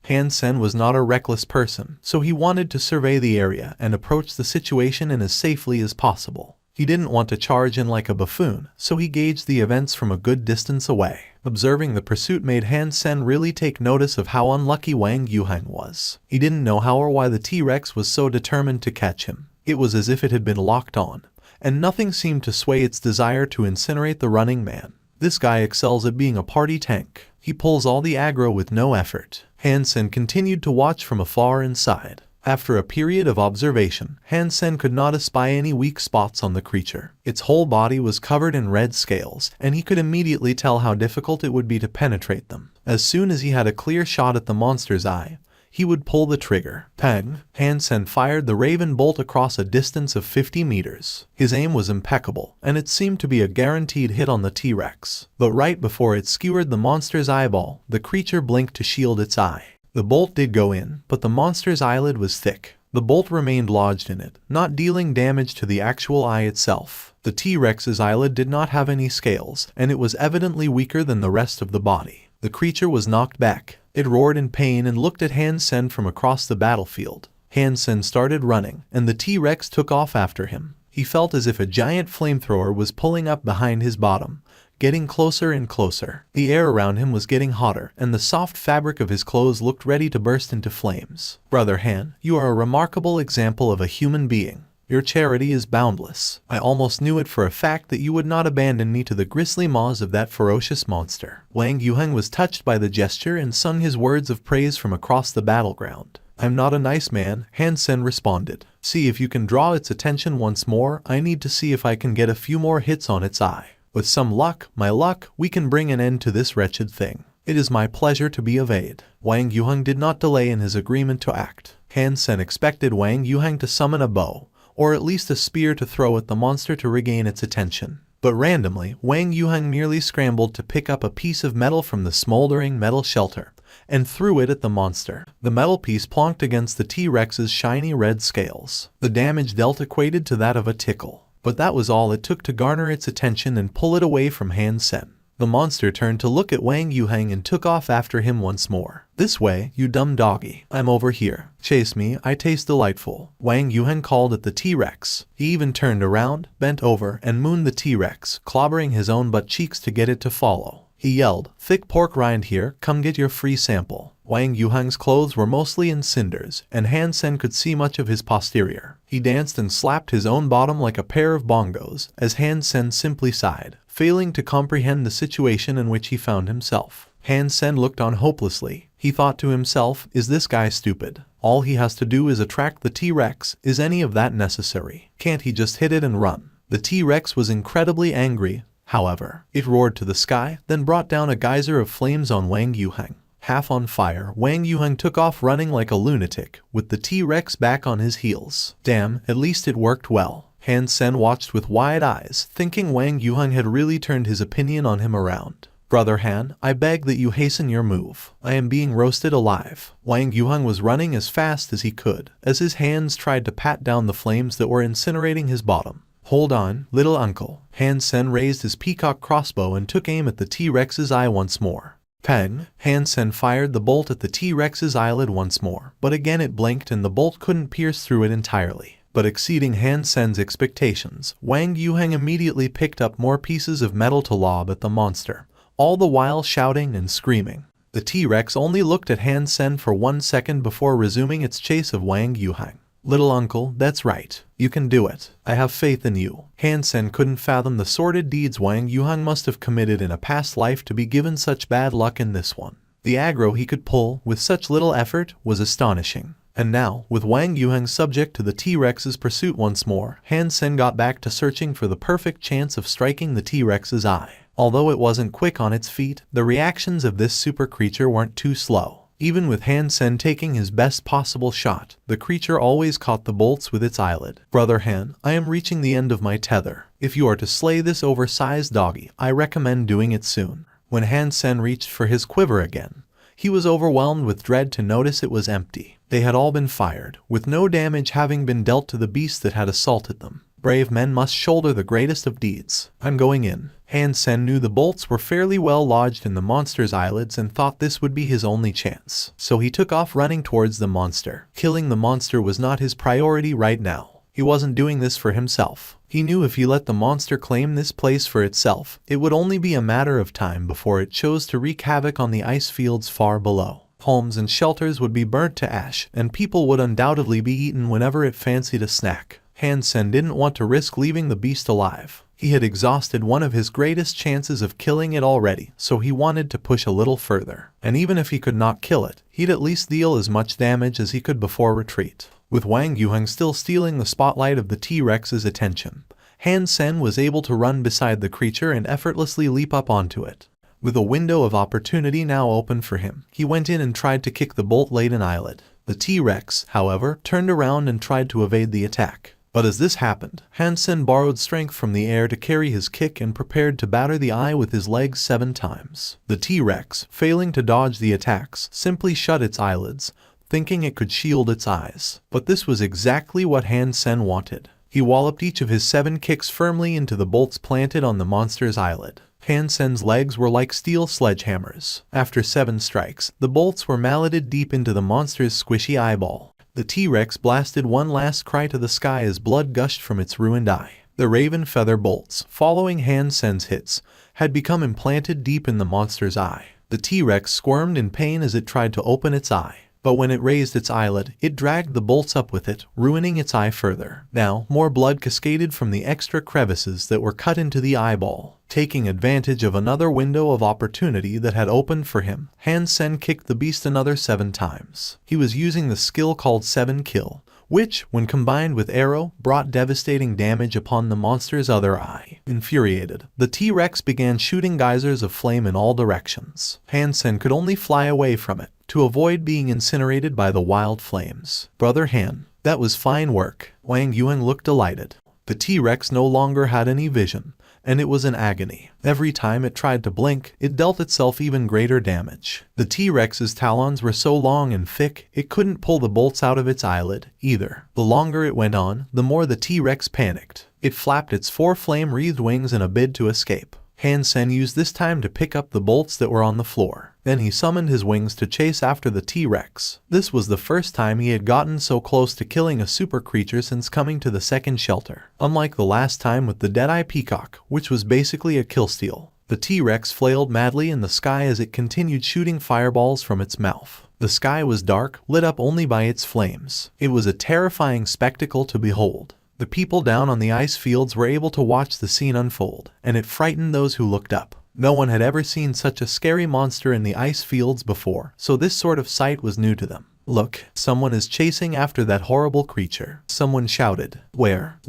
Han Sen was not a reckless person, so he wanted to survey the area and approach the situation in as safely as possible. He didn't want to charge in like a buffoon, so he gauged the events from a good distance away. Observing the pursuit made Han Sen really take notice of how unlucky Wang Yuhang was. He didn't know how or why the T-Rex was so determined to catch him. It was as if it had been locked on, and nothing seemed to sway its desire to incinerate the running man. This guy excels at being a party tank. He pulls all the aggro with no effort. Han Sen continued to watch from afar inside. After a period of observation, Han Sen could not espy any weak spots on the creature. Its whole body was covered in red scales, and he could immediately tell how difficult it would be to penetrate them. As soon as he had a clear shot at the monster's eye, he would pull the trigger. Pang! Han Sen fired the Raven bolt across a distance of 50 meters. His aim was impeccable, and it seemed to be a guaranteed hit on the T-Rex. But right before it skewered the monster's eyeball, the creature blinked to shield its eye. The bolt did go in, but the monster's eyelid was thick. The bolt remained lodged in it, not dealing damage to the actual eye itself. The T-Rex's eyelid did not have any scales, and it was evidently weaker than the rest of the body. The creature was knocked back. It roared in pain and looked at Han Sen from across the battlefield. Han Sen started running, and the T-Rex took off after him. He felt as if a giant flamethrower was pulling up behind his bottom, getting closer and closer. The air around him was getting hotter, and the soft fabric of his clothes looked ready to burst into flames. Brother Han, you are a remarkable example of a human being. Your charity is boundless. I almost knew it for a fact that you would not abandon me to the grisly maws of that ferocious monster. Wang Yuhang was touched by the gesture and sung his words of praise from across the battleground. I'm not a nice man, Han Sen responded. See if you can draw its attention once more. I need to see if I can get a few more hits on its eye. With some luck, my luck, we can bring an end to this wretched thing. It is my pleasure to be of aid. Wang Yuhang did not delay in his agreement to act. Han Sen expected Wang Yuhang to summon a bow, or at least a spear to throw at the monster to regain its attention. But randomly, Wang Yuhang merely scrambled to pick up a piece of metal from the smoldering metal shelter, and threw it at the monster. The metal piece plonked against the T-Rex's shiny red scales. The damage dealt equated to that of a tickle. But that was all it took to garner its attention and pull it away from Han Sen. The monster turned to look at Wang Yuhang and took off after him once more. This way, you dumb doggy. I'm over here. Chase me, I taste delightful. Wang Yuhang called at the T-Rex. He even turned around, bent over, and mooned the T-Rex, clobbering his own butt cheeks to get it to follow. He yelled, thick pork rind here, come get your free sample. Wang Yuhang's clothes were mostly in cinders, and Han Sen could see much of his posterior. He danced and slapped his own bottom like a pair of bongos, as Han Sen simply sighed, failing to comprehend the situation in which he found himself. Han Sen looked on hopelessly. He thought to himself, is this guy stupid? All he has to do is attract the T-Rex. Is any of that necessary? Can't he just hit it and run? The T-Rex was incredibly angry. However, it roared to the sky, then brought down a geyser of flames on Wang Yuhang. Half on fire, Wang Yuhang took off running like a lunatic, with the T-Rex back on his heels. Damn, at least it worked well. Han Sen watched with wide eyes, thinking Wang Yuhang had really turned his opinion on him around. Brother Han, I beg that you hasten your move. I am being roasted alive. Wang Yuhang was running as fast as he could, as his hands tried to pat down the flames that were incinerating his bottom. Hold on, little uncle. Han Sen raised his peacock crossbow and took aim at the T-Rex's eye once more. Pang! Han Sen fired the bolt at the T-Rex's eyelid once more, but again it blinked and the bolt couldn't pierce through it entirely. But exceeding Han Sen's expectations, Wang Yuhang immediately picked up more pieces of metal to lob at the monster, all the while shouting and screaming. The T-Rex only looked at Han Sen for 1 second before resuming its chase of Wang Yuhang. Little uncle, that's right. You can do it. I have faith in you. Han Sen couldn't fathom the sordid deeds Wang Yuhang must have committed in a past life to be given such bad luck in this one. The aggro he could pull, with such little effort, was astonishing. And now, with Wang Yuhang subject to the T-Rex's pursuit once more, Han Sen got back to searching for the perfect chance of striking the T-Rex's eye. Although it wasn't quick on its feet, the reactions of this super creature weren't too slow. Even with Han Sen taking his best possible shot, the creature always caught the bolts with its eyelid. Brother Han, I am reaching the end of my tether. If you are to slay this oversized doggy, I recommend doing it soon. When Han Sen reached for his quiver again, he was overwhelmed with dread to notice it was empty. They had all been fired, with no damage having been dealt to the beast that had assaulted them. Brave men must shoulder the greatest of deeds. I'm going in. Han Sen knew the bolts were fairly well lodged in the monster's eyelids and thought this would be his only chance. So he took off running towards the monster. Killing the monster was not his priority right now. He wasn't doing this for himself. He knew if he let the monster claim this place for itself, it would only be a matter of time before it chose to wreak havoc on the ice fields far below. Homes and shelters would be burnt to ash, and people would undoubtedly be eaten whenever it fancied a snack. Han Sen didn't want to risk leaving the beast alive. He had exhausted one of his greatest chances of killing it already, so he wanted to push a little further. And even if he could not kill it, he'd at least deal as much damage as he could before retreat. With Wang Yuhang still stealing the spotlight of the T-Rex's attention, Han Sen was able to run beside the creature and effortlessly leap up onto it. With a window of opportunity now open for him, he went in and tried to kick the bolt-laden eyelid. The T-Rex, however, turned around and tried to evade the attack. But as this happened, Han Sen borrowed strength from the air to carry his kick and prepared to batter the eye with his legs 7 times. The T-Rex, failing to dodge the attacks, simply shut its eyelids, thinking it could shield its eyes. But this was exactly what Han Sen wanted. He walloped each of his 7 kicks firmly into the bolts planted on the monster's eyelid. Han Sen's legs were like steel sledgehammers. After 7 strikes, the bolts were malleted deep into the monster's squishy eyeball. The T-Rex blasted one last cry to the sky as blood gushed from its ruined eye. The raven feather bolts, following Han Sen's hits, had become implanted deep in the monster's eye. The T-Rex squirmed in pain as it tried to open its eye. But when it raised its eyelid, it dragged the bolts up with it, ruining its eye further. Now, more blood cascaded from the extra crevices that were cut into the eyeball. Taking advantage of another window of opportunity that had opened for him, Han Sen kicked the beast another 7 times. He was using the skill called 7 Kill, which, when combined with arrow, brought devastating damage upon the monster's other eye. Infuriated, the T-Rex began shooting geysers of flame in all directions. Han Sen could only fly away from it, to avoid being incinerated by the wild flames. Brother Han, that was fine work. Wang Yuhang looked delighted. The T-Rex no longer had any vision, and it was in agony. Every time it tried to blink, it dealt itself even greater damage. The T-Rex's talons were so long and thick, it couldn't pull the bolts out of its eyelid, either. The longer it went on, the more the T-Rex panicked. It flapped its 4 flame-wreathed wings in a bid to escape. Han Sen used this time to pick up the bolts that were on the floor. Then he summoned his wings to chase after the T-Rex. This was the first time he had gotten so close to killing a super creature since coming to the second shelter. Unlike the last time with the Deadeye Peacock, which was basically a killsteal, the T-Rex flailed madly in the sky as it continued shooting fireballs from its mouth. The sky was dark, lit up only by its flames. It was a terrifying spectacle to behold. The people down on the ice fields were able to watch the scene unfold, and it frightened those who looked up. No one had ever seen such a scary monster in the ice fields before, so this sort of sight was new to them. Look, someone is chasing after that horrible creature. Someone shouted. Where?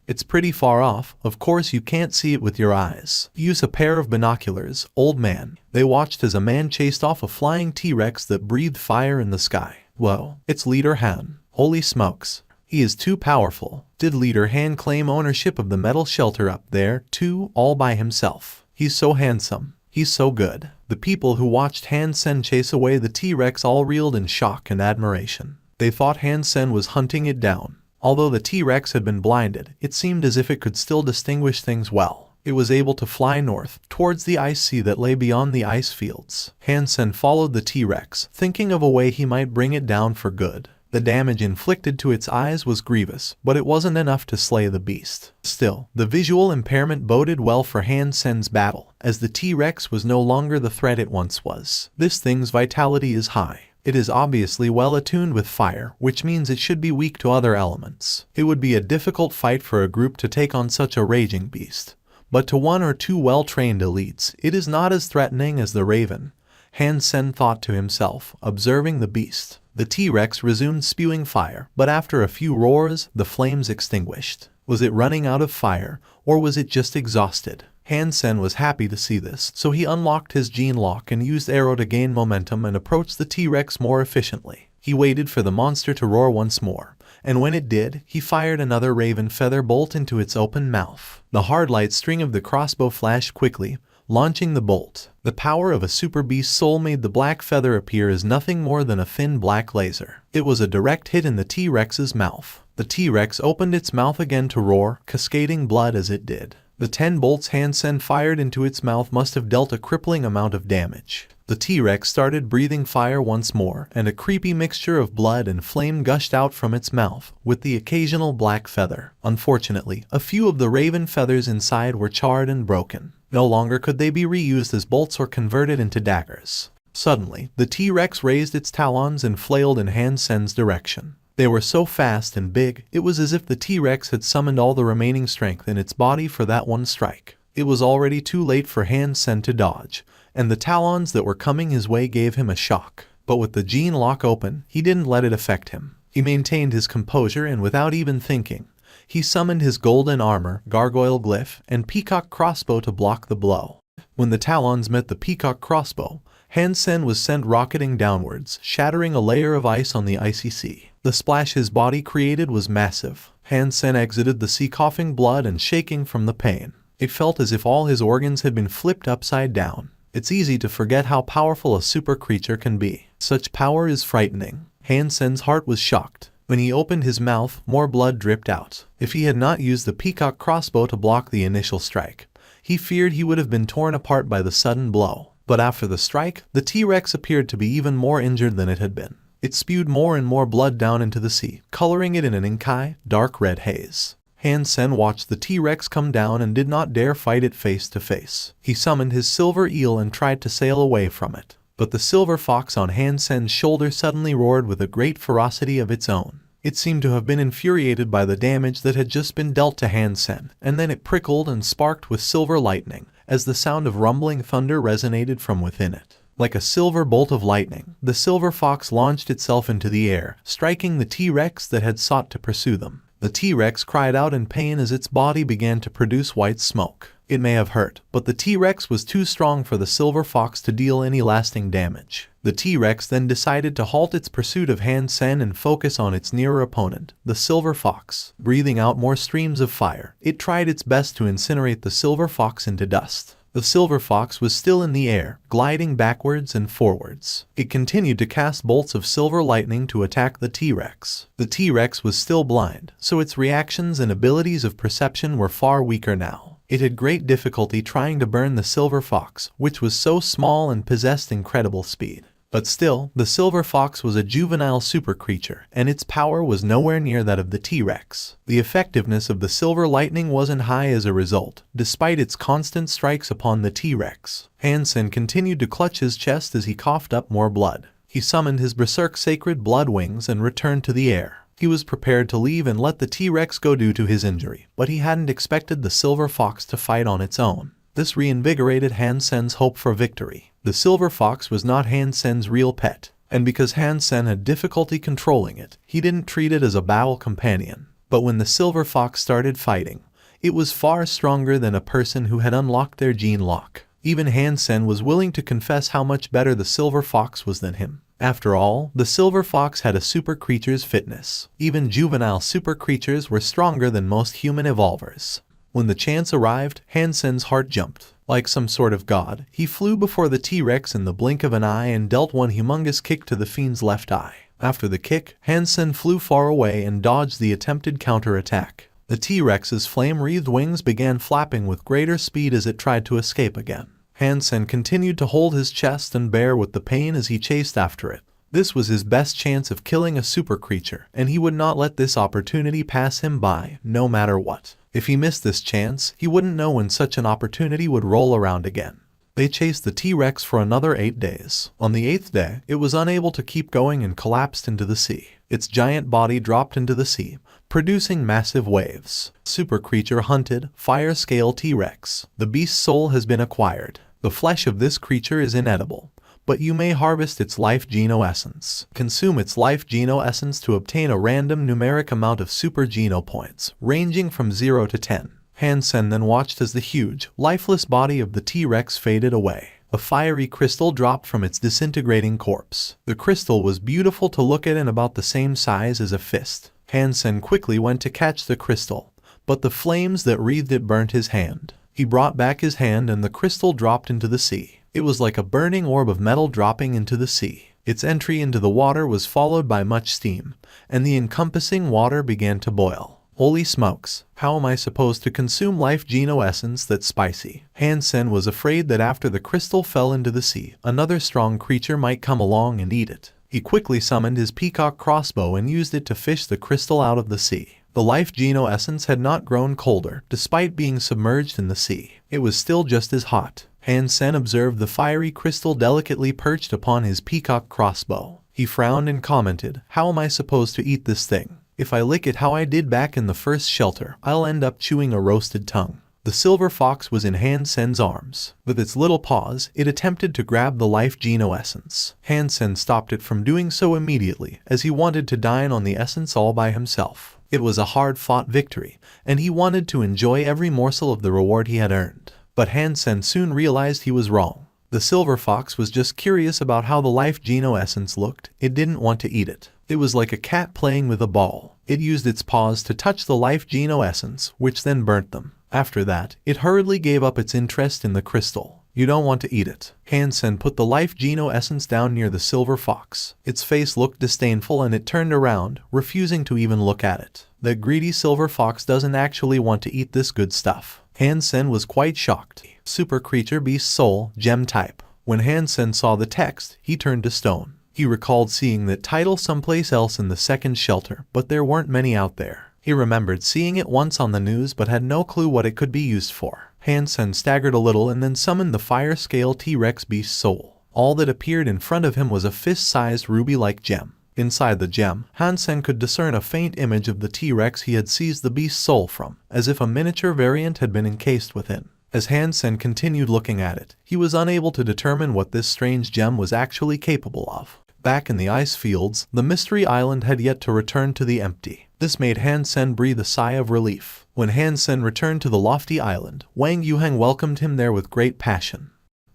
It's pretty far off. Of course you can't see it with your eyes. Use a pair of binoculars, old man. They watched as a man chased off a flying T-Rex that breathed fire in the sky. Whoa, it's Leader Han. Holy smokes. He is too powerful. Did Leader Han claim ownership of the metal shelter up there, too, all by himself? He's so handsome. He's so good. The people who watched Han Sen chase away the T-Rex all reeled in shock and admiration. They thought Han Sen was hunting it down. Although the T-Rex had been blinded, it seemed as if it could still distinguish things well. It was able to fly north, towards the ice sea that lay beyond the ice fields. Han Sen followed the T-Rex, thinking of a way he might bring it down for good. The damage inflicted to its eyes was grievous, but it wasn't enough to slay the beast. Still, the visual impairment boded well for Han Sen's battle, as the T-Rex was no longer the threat it once was. This thing's vitality is high. It is obviously well attuned with fire, which means it should be weak to other elements. It would be a difficult fight for a group to take on such a raging beast. But to 1 or 2 well-trained elites, it is not as threatening as the Raven. Han Sen thought to himself, observing the beast. The T-Rex resumed spewing fire, but after a few roars, the flames extinguished. Was it running out of fire, or was it just exhausted? Han Sen was happy to see this, so he unlocked his gene lock and used arrow to gain momentum and approach the T-Rex more efficiently. He waited for the monster to roar once more, and when it did, he fired another raven feather bolt into its open mouth. The hard light string of the crossbow flashed quickly, launching the bolt. The power of a super beast soul made the black feather appear as nothing more than a thin black laser. It was a direct hit in the T-Rex's mouth. The T-Rex opened its mouth again to roar, cascading blood as it did. The 10 bolts Han Sen fired into its mouth must have dealt a crippling amount of damage. The T-Rex started breathing fire once more, and a creepy mixture of blood and flame gushed out from its mouth, with the occasional black feather. Unfortunately, a few of the raven feathers inside were charred and broken. No longer could they be reused as bolts or converted into daggers. Suddenly, the T-Rex raised its talons and flailed in Han Sen's direction. They were so fast and big, it was as if the T-Rex had summoned all the remaining strength in its body for that one strike. It was already too late for Han Sen to dodge, and the talons that were coming his way gave him a shock. But with the gene lock open, he didn't let it affect him. He maintained his composure and without even thinking, he summoned his golden armor, gargoyle glyph, and peacock crossbow to block the blow. When the talons met the peacock crossbow, Han Sen was sent rocketing downwards, shattering a layer of ice on the icy sea. The splash his body created was massive. Han Sen exited the sea coughing blood and shaking from the pain. It felt as if all his organs had been flipped upside down. It's easy to forget how powerful a super creature can be. Such power is frightening. Han Sen's heart was shocked. When he opened his mouth, more blood dripped out. If he had not used the peacock crossbow to block the initial strike, he feared he would have been torn apart by the sudden blow. But after the strike, the T-Rex appeared to be even more injured than it had been. It spewed more and more blood down into the sea, coloring it in an inky, dark red haze. Han Sen watched the T-Rex come down and did not dare fight it face to face. He summoned his silver eel and tried to sail away from it. But the silver fox on Han Sen's shoulder suddenly roared with a great ferocity of its own. It seemed to have been infuriated by the damage that had just been dealt to Han Sen, and then it prickled and sparked with silver lightning, as the sound of rumbling thunder resonated from within it. Like a silver bolt of lightning, the silver fox launched itself into the air, striking the T-Rex that had sought to pursue them. The T-Rex cried out in pain as its body began to produce white smoke. It may have hurt, but the T-Rex was too strong for the silver fox to deal any lasting damage. The T-Rex then decided to halt its pursuit of Han Sen and focus on its nearer opponent, the silver fox. Breathing out more streams of fire, it tried its best to incinerate the silver fox into dust. The silver fox was still in the air, gliding backwards and forwards. It continued to cast bolts of silver lightning to attack the T-Rex. The T-Rex was still blind, so its reactions and abilities of perception were far weaker now. It had great difficulty trying to burn the silver fox, which was so small and possessed incredible speed. But still, the silver fox was a juvenile super creature, and its power was nowhere near that of the T-Rex. The effectiveness of the silver lightning wasn't high as a result, despite its constant strikes upon the T-Rex. Han Sen continued to clutch his chest as he coughed up more blood. He summoned his berserk sacred blood wings and returned to the air. He was prepared to leave and let the T-Rex go due to his injury, but he hadn't expected the silver fox to fight on its own. This reinvigorated Han Sen's hope for victory. The silver fox was not Han Sen's real pet, and because Han Sen had difficulty controlling it, he didn't treat it as a battle companion. But when the silver fox started fighting, it was far stronger than a person who had unlocked their gene lock. Even Han Sen was willing to confess how much better the silver fox was than him. After all, the silver fox had a super creature's fitness. Even juvenile super creatures were stronger than most human evolvers. When the chance arrived, Han Sen's heart jumped. Like some sort of god, he flew before the T-Rex in the blink of an eye and dealt one humongous kick to the fiend's left eye. After the kick, Han Sen flew far away and dodged the attempted counterattack. The T-Rex's flame-wreathed wings began flapping with greater speed as it tried to escape again. Han Sen continued to hold his chest and bear with the pain as he chased after it. This was his best chance of killing a super creature, and he would not let this opportunity pass him by, no matter what. If he missed this chance, he wouldn't know when such an opportunity would roll around again. They chased the T-Rex for another 8 days. On the 8th day, it was unable to keep going and collapsed into the sea. Its giant body dropped into the sea, producing massive waves. Super creature hunted, fire scale T-Rex. The beast's soul has been acquired. The flesh of this creature is inedible, but you may harvest its life geno essence. Consume its life geno essence to obtain a random numeric amount of super geno points, ranging from 0 to 10. Han Sen then watched as the huge, lifeless body of the T-Rex faded away. A fiery crystal dropped from its disintegrating corpse. The crystal was beautiful to look at and about the same size as a fist. Han Sen quickly went to catch the crystal, but the flames that wreathed it burnt his hand. He brought back his hand and the crystal dropped into the sea. It was like a burning orb of metal dropping into the sea. Its entry into the water was followed by much steam, and the encompassing water began to boil. Holy smokes, how am I supposed to consume life geno essence that's spicy? Han Sen was afraid that after the crystal fell into the sea, another strong creature might come along and eat it. He quickly summoned his peacock crossbow and used it to fish the crystal out of the sea. The life geno essence had not grown colder, despite being submerged in the sea. It was still just as hot. Han Sen observed the fiery crystal delicately perched upon his peacock crossbow. He frowned and commented, "How am I supposed to eat this thing? If I lick it how I did back in the first shelter, I'll end up chewing a roasted tongue." The silver fox was in Han Sen's arms. With its little paws, it attempted to grab the life geno essence. Han Sen stopped it from doing so immediately, as he wanted to dine on the essence all by himself. It was a hard-fought victory, and he wanted to enjoy every morsel of the reward he had earned. But Han Sen soon realized he was wrong. The silver fox was just curious about how the life geno essence looked. It didn't want to eat it. It was like a cat playing with a ball. It used its paws to touch the life geno essence, which then burnt them. After that, it hurriedly gave up its interest in the crystal. "You don't want to eat it." Han Sen put the life geno essence down near the silver fox. Its face looked disdainful and it turned around, refusing to even look at it. The greedy silver fox doesn't actually want to eat this good stuff. Han Sen was quite shocked. Super creature beast soul, gem type. When Han Sen saw the text, he turned to stone. He recalled seeing that title someplace else in the second shelter, but there weren't many out there. He remembered seeing it once on the news but had no clue what it could be used for. Han Sen staggered a little and then summoned the fire scale T-Rex beast soul. All that appeared in front of him was a fist-sized ruby-like gem. Inside the gem, Han Sen could discern a faint image of the T-Rex he had seized the beast's soul from, as if a miniature variant had been encased within. As Han Sen continued looking at it, he was unable to determine what this strange gem was actually capable of. Back in the ice fields, the mystery island had yet to return to the empty. This made Han Sen breathe a sigh of relief. When Han Sen returned to the lofty island, Wang Yuhang welcomed him there with great passion.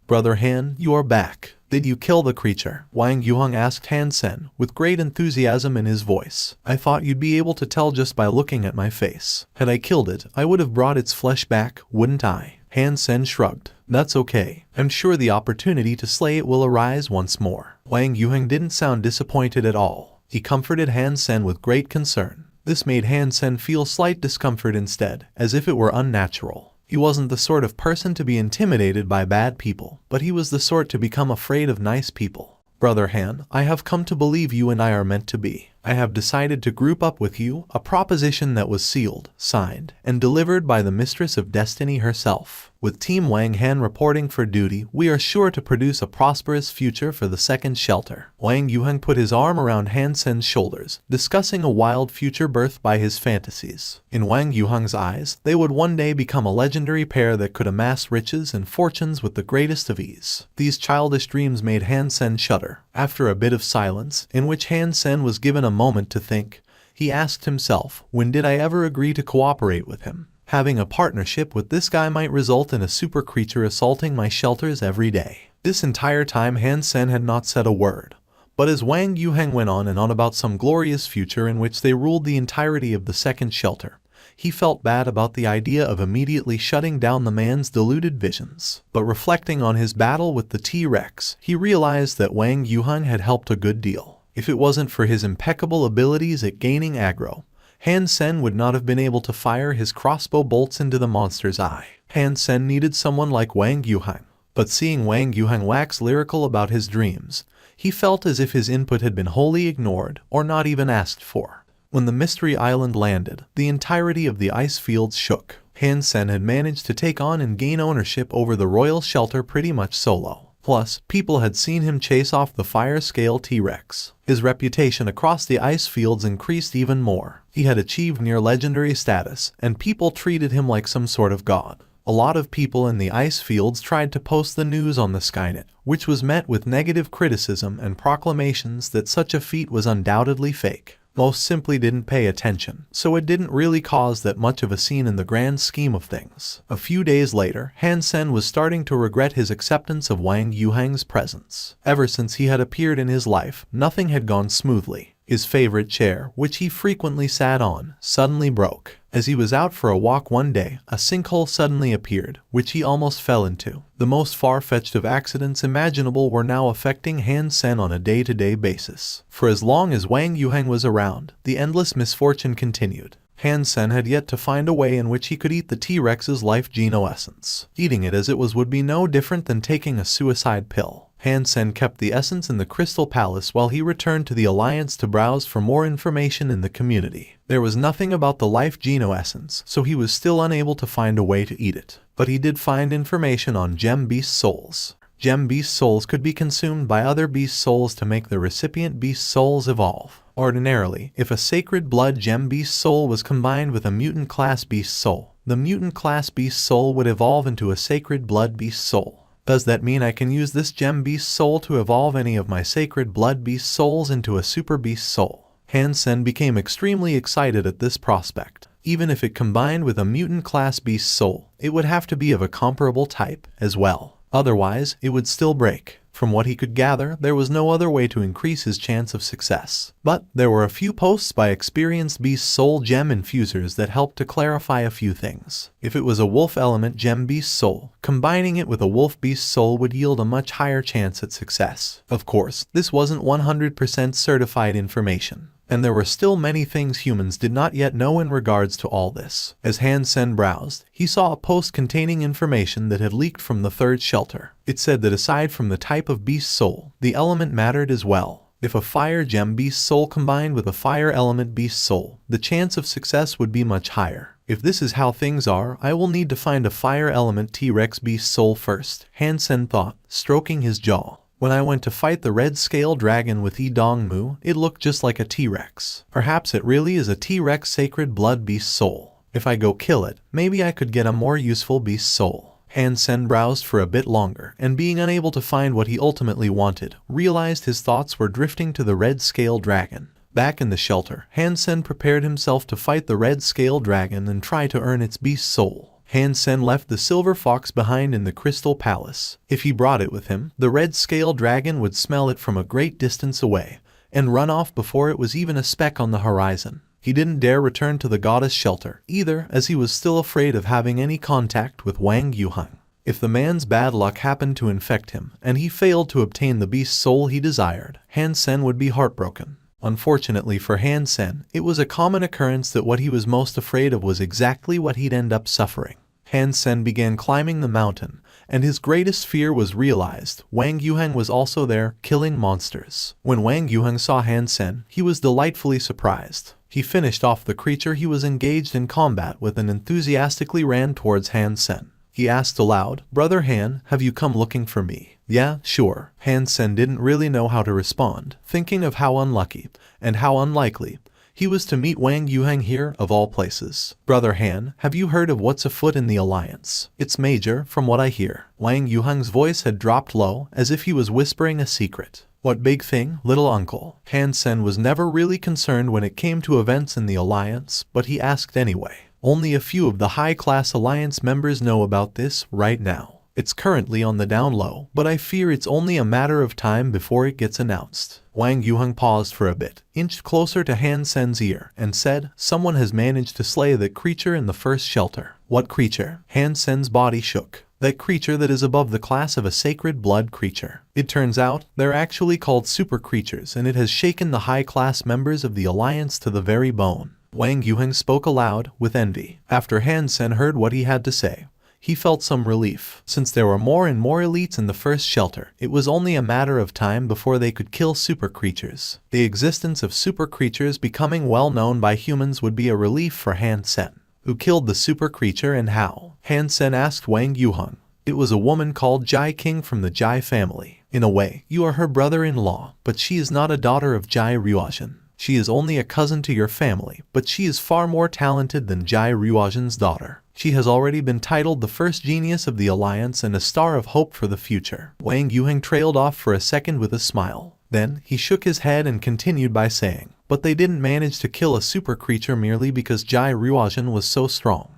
"Brother Han, you are back. Did you kill the creature?" Wang Yuhang asked Han Sen, with great enthusiasm in his voice. "I thought you'd be able to tell just by looking at my face. Had I killed it, I would have brought its flesh back, wouldn't I?" Han Sen shrugged. "That's okay. I'm sure the opportunity to slay it will arise once more." Wang Yuhang didn't sound disappointed at all. He comforted Han Sen with great concern. This made Han Sen feel slight discomfort instead, as if it were unnatural. He wasn't the sort of person to be intimidated by bad people, but he was the sort to become afraid of nice people. "Brother Han, I have come to believe you and I are meant to be. I have decided to group up with you, a proposition that was sealed, signed, and delivered by the Mistress of Destiny herself. With Team Wang Han reporting for duty, we are sure to produce a prosperous future for the second shelter." Wang Yuhang put his arm around Han Sen's shoulders, discussing a wild future birthed by his fantasies. In Wang Yuhang's eyes, they would one day become a legendary pair that could amass riches and fortunes with the greatest of ease. These childish dreams made Han Sen shudder. After a bit of silence, in which Han Sen was given a moment to think, he asked himself, when did I ever agree to cooperate with him? Having a partnership with this guy might result in a super creature assaulting my shelters every day. This entire time Han Sen had not said a word. But as Wang Yuhang went on and on about some glorious future in which they ruled the entirety of the second shelter, he felt bad about the idea of immediately shutting down the man's deluded visions. But reflecting on his battle with the T-Rex, he realized that Wang Yuhang had helped a good deal. If it wasn't for his impeccable abilities at gaining aggro, Han Sen would not have been able to fire his crossbow bolts into the monster's eye. Han Sen needed someone like Wang Yuhang. But seeing Wang Yuhang wax lyrical about his dreams, he felt as if his input had been wholly ignored or not even asked for. When the mystery island landed, the entirety of the ice fields shook. Han Sen had managed to take on and gain ownership over the royal shelter pretty much solo. Plus, people had seen him chase off the fire-scale T-Rex. His reputation across the ice fields increased even more. He had achieved near-legendary status, and people treated him like some sort of god. A lot of people in the ice fields tried to post the news on the Skynet, which was met with negative criticism and proclamations that such a feat was undoubtedly fake. Most simply didn't pay attention, so it didn't really cause that much of a scene in the grand scheme of things. A few days later, Han Sen was starting to regret his acceptance of Wang Yuhang's presence. Ever since he had appeared in his life, nothing had gone smoothly. His favorite chair, which he frequently sat on, suddenly broke. As he was out for a walk one day, a sinkhole suddenly appeared, which he almost fell into. The most far-fetched of accidents imaginable were now affecting Han Sen on a day-to-day basis. For as long as Wang Yuhang was around, the endless misfortune continued. Han Sen had yet to find a way in which he could eat the T-Rex's life geno-essence. Eating it as it was would be no different than taking a suicide pill. Han Sen kept the essence in the Crystal Palace while he returned to the Alliance to browse for more information in the community. There was nothing about the life geno-essence, so he was still unable to find a way to eat it. But he did find information on gem beast souls. Gem beast souls could be consumed by other beast souls to make the recipient beast souls evolve. Ordinarily, if a sacred blood gem beast soul was combined with a mutant class beast soul, the mutant class beast soul would evolve into a sacred blood beast soul. Does that mean I can use this gem beast soul to evolve any of my sacred blood beast souls into a super beast soul? Han Sen became extremely excited at this prospect. Even if it combined with a mutant class beast soul, it would have to be of a comparable type as well. Otherwise, it would still break. From what he could gather, there was no other way to increase his chance of success. But there were a few posts by experienced beast soul gem infusers that helped to clarify a few things. If it was a wolf element gem beast soul, combining it with a wolf beast soul would yield a much higher chance at success. Of course, this wasn't 100% certified information. And there were still many things humans did not yet know in regards to all this. As Han Sen browsed, he saw a post containing information that had leaked from the third shelter. It said that aside from the type of beast soul, the element mattered as well. If a fire gem beast soul combined with a fire element beast soul, the chance of success would be much higher. If this is how things are, I will need to find a fire element T-Rex beast soul first, Han Sen thought, stroking his jaw. When I went to fight the red scale dragon with Yi Dongmu, it looked just like a T-Rex. Perhaps it really is a T-Rex sacred blood beast soul. If I go kill it, maybe I could get a more useful beast soul. Han Sen browsed for a bit longer, and being unable to find what he ultimately wanted, realized his thoughts were drifting to the red scale dragon. Back in the shelter, Han Sen prepared himself to fight the red scale dragon and try to earn its beast soul. Han Sen left the silver fox behind in the Crystal Palace. If he brought it with him, the red scale dragon would smell it from a great distance away, and run off before it was even a speck on the horizon. He didn't dare return to the goddess shelter, either, as he was still afraid of having any contact with Wang Yuhang. If the man's bad luck happened to infect him, and he failed to obtain the beast soul he desired, Han Sen would be heartbroken. Unfortunately for Han Sen, it was a common occurrence that what he was most afraid of was exactly what he'd end up suffering. Han Sen began climbing the mountain, and his greatest fear was realized. Wang Yuhang was also there, killing monsters. When Wang Yuhang saw Han Sen, he was delightfully surprised. He finished off the creature he was engaged in combat with and enthusiastically ran towards Han Sen. He asked aloud, "Brother Han, have you come looking for me?" "Yeah, sure." Han Sen didn't really know how to respond, thinking of how unlucky, and how unlikely, he was to meet Wang Yuhang here, of all places. "Brother Han, have you heard of what's afoot in the Alliance? It's major, from what I hear." Wang Yuhang's voice had dropped low, as if he was whispering a secret. "What big thing, little uncle?" Han Sen was never really concerned when it came to events in the Alliance, but he asked anyway. Only a few of the high-class Alliance members know about this right now. It's currently on the down low, but I fear it's only a matter of time before it gets announced. Wang Yuhang paused for a bit, inched closer to Han Sen's ear, and said, "Someone has managed to slay that creature in the first shelter." "What creature?" Han Sen's body shook. "That creature that is above the class of a sacred blood creature. It turns out, they're actually called super creatures, and it has shaken the high-class members of the Alliance to the very bone." Wang Yuhang spoke aloud, with envy. After Han Sen heard what he had to say, he felt some relief. Since there were more and more elites in the first shelter, it was only a matter of time before they could kill super creatures. The existence of super creatures becoming well known by humans would be a relief for Han Sen. "Who killed the super creature and how?" Han Sen asked Wang Yuhang. "It was a woman called Jai King from the Jai family. In a way, you are her brother-in-law, but she is not a daughter of Jai Ruozhen. She is only a cousin to your family, but she is far more talented than Jai Ruozhen's daughter. She has already been titled the first genius of the Alliance and a star of hope for the future." Wang Yuhang trailed off for a second with a smile. Then, he shook his head and continued by saying, "But they didn't manage to kill a super creature merely because Jai Ruozhen was so strong.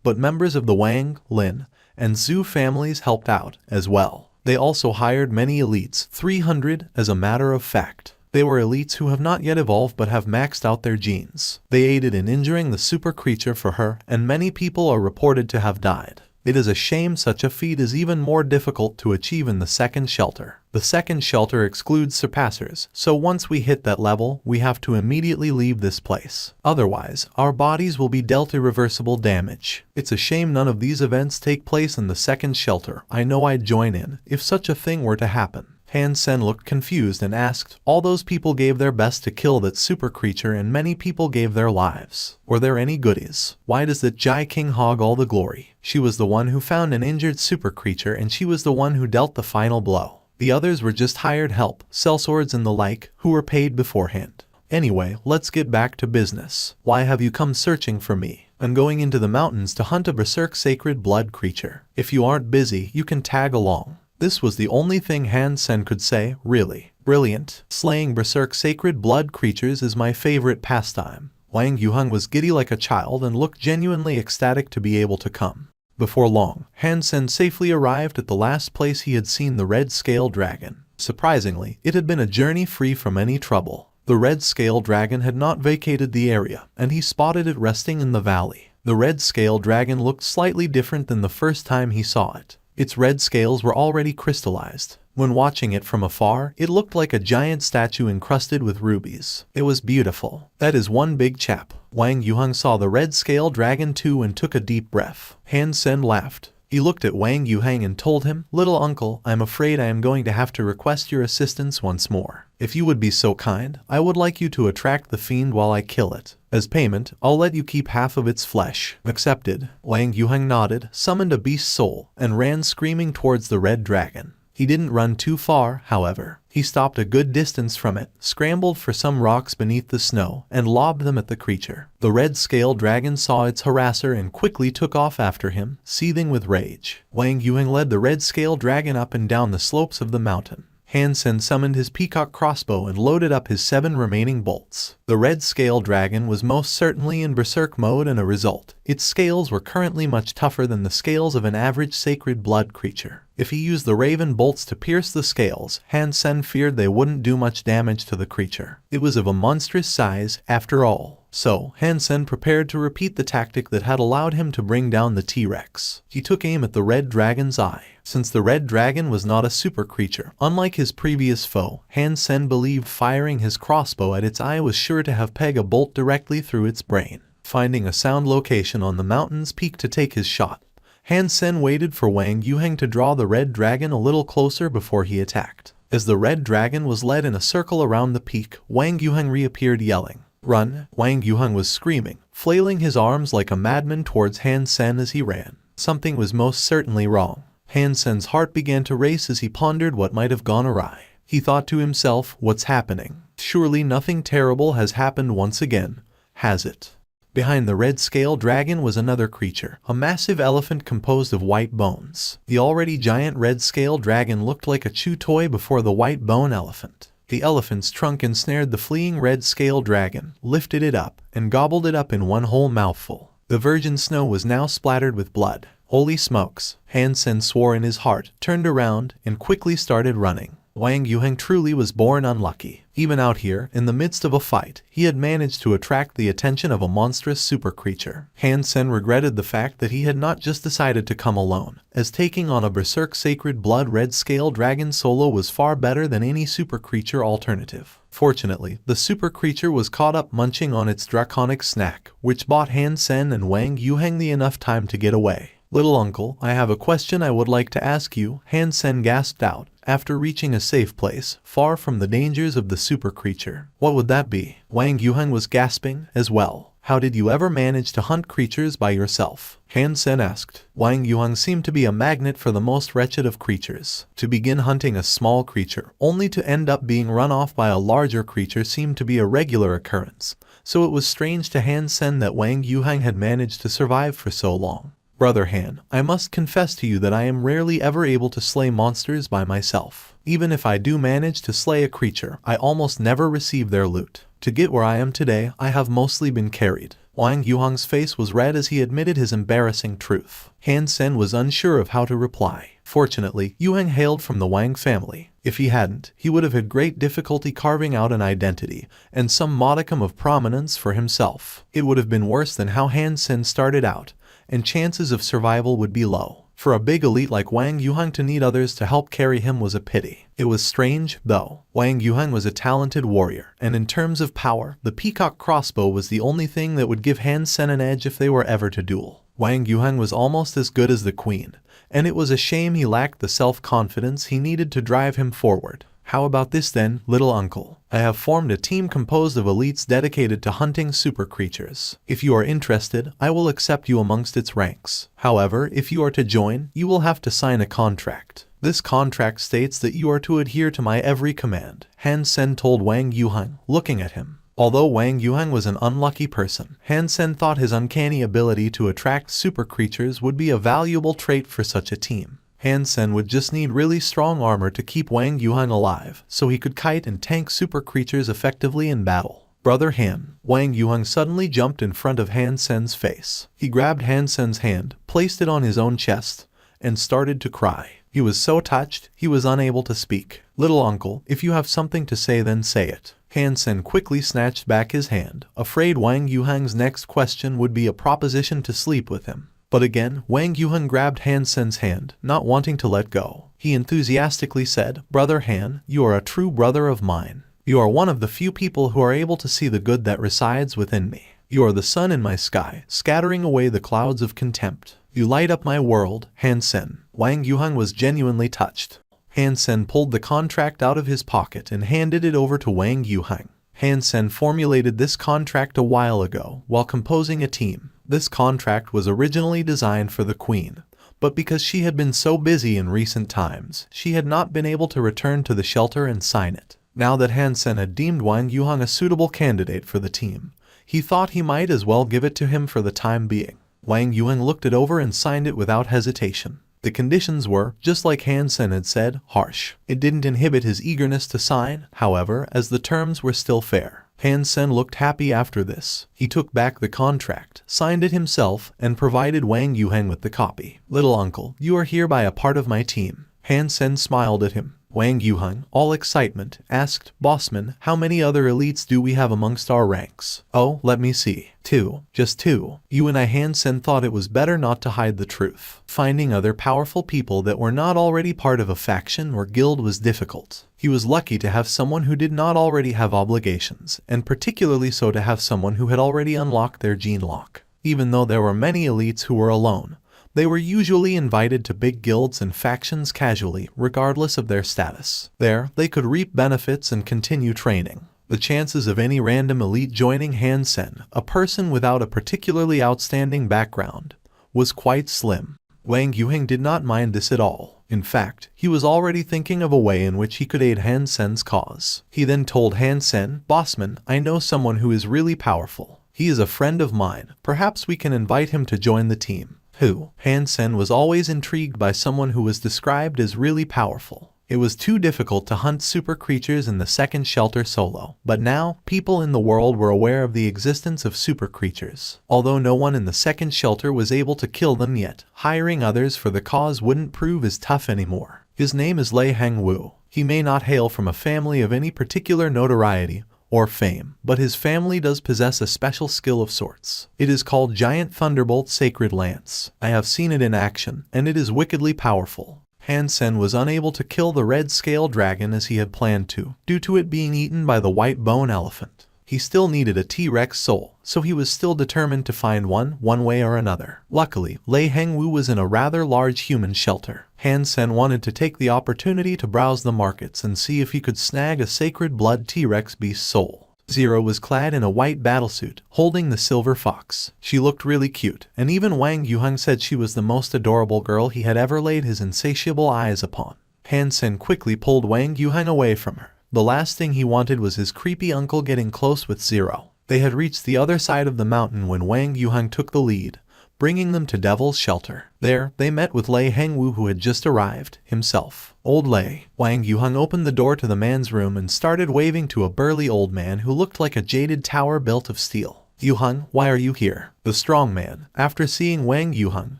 But members of the Wang, Lin, and Zhu families helped out, as well. They also hired many elites, 300 as a matter of fact. They were elites who have not yet evolved but have maxed out their genes. They aided in injuring the super creature for her, and many people are reported to have died. It is a shame such a feat is even more difficult to achieve in the second shelter. The second shelter excludes surpassers, so once we hit that level, we have to immediately leave this place. Otherwise, our bodies will be dealt irreversible damage. It's a shame none of these events take place in the second shelter. I know I'd join in, if such a thing were to happen. Han Sen looked confused and asked, all those people gave their best to kill that super creature and many people gave their lives. Were there any goodies? Why does that Jai King hog all the glory? She was the one who found an injured super creature and she was the one who dealt the final blow. The others were just hired help, sellswords and the like, who were paid beforehand. Anyway, let's get back to business. Why have you come searching for me? I'm going into the mountains to hunt a berserk sacred blood creature. If you aren't busy, you can tag along. This was the only thing Han Sen could say, really. Brilliant. Slaying berserk sacred blood creatures is my favorite pastime. Wang Yuhang was giddy like a child and looked genuinely ecstatic to be able to come. Before long, Han Sen safely arrived at the last place he had seen the red scale dragon. Surprisingly, it had been a journey free from any trouble. The red scale dragon had not vacated the area, and he spotted it resting in the valley. The red scale dragon looked slightly different than the first time he saw it. Its red scales were already crystallized. When watching it from afar, it looked like a giant statue encrusted with rubies. It was beautiful. That is one big chap. Wang Yuhang saw the red scale dragon too and took a deep breath. Han Sen laughed. He looked at Wang Yuhang and told him, little uncle, I'm afraid I am going to have to request your assistance once more. If you would be so kind, I would like you to attract the fiend while I kill it. As payment, I'll let you keep half of its flesh. Accepted. Wang Yuhang nodded, summoned a beast soul, and ran screaming towards the red dragon. He didn't run too far, however. He stopped a good distance from it, scrambled for some rocks beneath the snow, and lobbed them at the creature. The red scale dragon saw its harasser and quickly took off after him, seething with rage. Wang Yuhang led the red scale dragon up and down the slopes of the mountain. Han Sen summoned his peacock crossbow and loaded up his 7 remaining bolts. The red scale dragon was most certainly in berserk mode and a result. Its scales were currently much tougher than the scales of an average sacred blood creature. If he used the raven bolts to pierce the scales, Han Sen feared they wouldn't do much damage to the creature. It was of a monstrous size, after all. So, Han Sen prepared to repeat the tactic that had allowed him to bring down the T-Rex. He took aim at the red dragon's eye. Since the red dragon was not a super creature, unlike his previous foe, Han Sen believed firing his crossbow at its eye was sure to have pegged a bolt directly through its brain. Finding a sound location on the mountain's peak to take his shot, Han Sen waited for Wang Yuhang to draw the red dragon a little closer before he attacked. As the red dragon was led in a circle around the peak, Wang Yuhang reappeared yelling, "Run!" Wang Yuhang was screaming, flailing his arms like a madman towards Han Sen as he ran. Something was most certainly wrong. Han Sen's heart began to race as he pondered what might have gone awry. He thought to himself, what's happening? Surely nothing terrible has happened once again, has it? Behind the red scale dragon was another creature, a massive elephant composed of white bones. The already giant red scale dragon looked like a chew toy before the white bone elephant. The elephant's trunk ensnared the fleeing red scale dragon, lifted it up, and gobbled it up in one whole mouthful. The virgin snow was now splattered with blood. Holy smokes! Han Sen swore in his heart, turned around, and quickly started running. Wang Yuhang truly was born unlucky. Even out here, in the midst of a fight, he had managed to attract the attention of a monstrous super creature. Han Sen regretted the fact that he had not just decided to come alone, as taking on a berserk sacred blood red scale dragon solo was far better than any super creature alternative. Fortunately, the super creature was caught up munching on its draconic snack, which bought Han Sen and Wang Yuhang the enough time to get away. Little uncle, I have a question I would like to ask you, Han Sen gasped out, after reaching a safe place, far from the dangers of the super creature. What would that be? Wang Yuhang was gasping, as well. How did you ever manage to hunt creatures by yourself? Han Sen asked. Wang Yuhang seemed to be a magnet for the most wretched of creatures. To begin hunting a small creature, only to end up being run off by a larger creature seemed to be a regular occurrence, so it was strange to Han Sen that Wang Yuhang had managed to survive for so long. Brother Han, I must confess to you that I am rarely ever able to slay monsters by myself. Even if I do manage to slay a creature, I almost never receive their loot. To get where I am today, I have mostly been carried. Wang Yuhang's face was red as he admitted his embarrassing truth. Han Sen was unsure of how to reply. Fortunately, Yuhang hailed from the Wang family. If he hadn't, he would have had great difficulty carving out an identity and some modicum of prominence for himself. It would have been worse than how Han Sen started out, and chances of survival would be low. For a big elite like Wang Yuhang to need others to help carry him was a pity. It was strange, though. Wang Yuhang was a talented warrior, and in terms of power, the peacock crossbow was the only thing that would give Han Sen an edge if they were ever to duel. Wang Yuhang was almost as good as the queen, and it was a shame he lacked the self-confidence he needed to drive him forward. How about this then, little uncle? I have formed a team composed of elites dedicated to hunting super creatures. If you are interested, I will accept you amongst its ranks. However, if you are to join, you will have to sign a contract. This contract states that you are to adhere to my every command, Han Sen told Wang Yuhang, looking at him. Although Wang Yuhang was an unlucky person, Han Sen thought his uncanny ability to attract super creatures would be a valuable trait for such a team. Han Sen would just need really strong armor to keep Wang Yuhang alive, so he could kite and tank super creatures effectively in battle. Brother Han. Wang Yuhang suddenly jumped in front of Han Sen's face. He grabbed Han Sen's hand, placed it on his own chest, and started to cry. He was so touched, he was unable to speak. Little uncle, if you have something to say then say it. Han Sen quickly snatched back his hand, afraid Wang Yuhang's next question would be a proposition to sleep with him. But again, Wang Yuhang grabbed Han Sen's hand, not wanting to let go. He enthusiastically said, Brother Han, you are a true brother of mine. You are one of the few people who are able to see the good that resides within me. You are the sun in my sky, scattering away the clouds of contempt. You light up my world, Han Sen. Wang Yuhang was genuinely touched. Han Sen pulled the contract out of his pocket and handed it over to Wang Yuhang. Han Sen formulated this contract a while ago while composing a team. This contract was originally designed for the queen, but because she had been so busy in recent times, she had not been able to return to the shelter and sign it. Now that Han Sen had deemed Wang Yuhang a suitable candidate for the team, he thought he might as well give it to him for the time being. Wang Yuhang looked it over and signed it without hesitation. The conditions were, just like Han Sen had said, harsh. It didn't inhibit his eagerness to sign, however, as the terms were still fair. Han Sen looked happy after this. He took back the contract, signed it himself, and provided Wang Yuhang with the copy. Little uncle, you are hereby a part of my team. Han Sen smiled at him. Wang Yuhang, all excitement, asked, Bossman, how many other elites do we have amongst our ranks? Oh, let me see. 2. Just 2. You and I. Han Sen thought it was better not to hide the truth. Finding other powerful people that were not already part of a faction or guild was difficult. He was lucky to have someone who did not already have obligations, and particularly so to have someone who had already unlocked their gene lock. Even though there were many elites who were alone, they were usually invited to big guilds and factions casually, regardless of their status. There, they could reap benefits and continue training. The chances of any random elite joining Han Sen, a person without a particularly outstanding background, was quite slim. Wang Yuhang did not mind this at all. In fact, he was already thinking of a way in which he could aid Han Sen's cause. He then told Han Sen, Bossman, I know someone who is really powerful. He is a friend of mine. Perhaps we can invite him to join the team. Who? Han Sen was always intrigued by someone who was described as really powerful. It was too difficult to hunt super creatures in the second shelter solo, but now, people in the world were aware of the existence of super creatures. Although no one in the second shelter was able to kill them yet, hiring others for the cause wouldn't prove as tough anymore. His name is Lei Hangwu. He may not hail from a family of any particular notoriety or fame, but his family does possess a special skill of sorts. It is called Giant Thunderbolt Sacred Lance. I have seen it in action, and it is wickedly powerful. Han Sen was unable to kill the red scale dragon as he had planned to, due to it being eaten by the white bone elephant. He still needed a T-Rex soul, so he was still determined to find one way or another. Luckily, Lei Hangwu was in a rather large human shelter. Han Sen wanted to take the opportunity to browse the markets and see if he could snag a sacred blood T-Rex beast soul. Zero was clad in a white battlesuit, holding the silver fox. She looked really cute, and even Wang Yuhang said she was the most adorable girl he had ever laid his insatiable eyes upon. Han Sen quickly pulled Wang Yuhang away from her. The last thing he wanted was his creepy uncle getting close with Zero. They had reached the other side of the mountain when Wang Yuhang took the lead, bringing them to Devil's Shelter. There, they met with Lei Hangwu, who had just arrived, himself. Old Lei. Wang Yuhang opened the door to the man's room and started waving to a burly old man who looked like a jaded tower built of steel. Yuhang, why are you here? The strong man, after seeing Wang Yuhang,